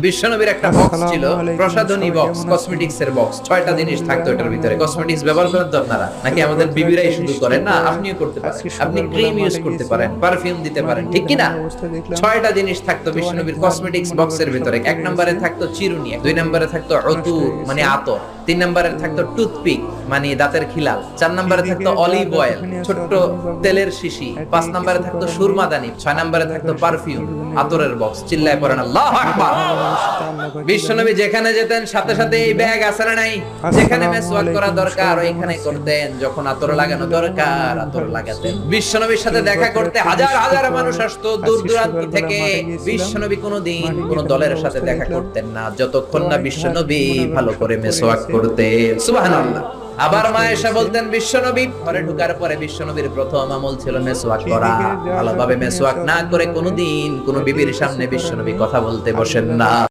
বিশ্বনবীর একটা বক্স ছিল, প্রসাধনী বক্স, কসমেটিক্স এর বক্স। 6টা জিনিস থাকতো এটার ভিতরে। কসমেটিক্স ব্যবহার করেন তো আপনারা, নাকি আমাদের বিবিরাই শুধু করেন? না, আপনিও করতে পারেন। আপনি ক্রিম ইউজ করতে পারেন, পারফিউম দিতে পারেন, ঠিক কি না? 6টা জিনিস থাকতো বিশ্বনবীর কসমেটিক্স বক্সের ভিতরে। 1 নম্বরে থাকতো চিরুনি, 2 নম্বরে থাকতো অতুর মানে আতর, 3 নম্বরে থাকতো টুথপিক মানে দাঁতের খিলাল, 4 নম্বরে থাকতো অলিভ অয়েল ছোট্ট তেলের শিশি, 5 নম্বরে থাকতো সুরমাদানি, 6 নম্বরে থাকতো পারফিউম আতরের বক্স। চিল্লায় পড়েন আল্লাহু আকবার। বিশ্বনবী যেখানে যেতেন সাথে সাথে এই ব্যাগ আছে না নাই, যেখানে মেসওয়াক করা দরকার ওইখানে করতেন, যখন আতর লাগানো দরকার আতর লাগাতেন। বিশ্বনবীর সাথে দেখা করতে হাজার হাজার মানুষ আসতো দূর দূরান্ত থেকে। বিশ্বনবী কোনোদিন কোন দলের সাথে দেখা করতেন না যতক্ষণ না বিশ্বনবী ভালো করে মেসওয়াক করতেন। সুবহানাল্লাহ। আবার মা এসে বলতেন, বিশ্বনবী ঘরে ঢোকার পরে বিশ্বনবীর প্রথম আমল ছিল মেসওয়াক করা। ভালোভাবে মেসওয়াক না করে কোনোদিন কোন বিবির সামনে বিশ্বনবী কথা বলতে বসেন না।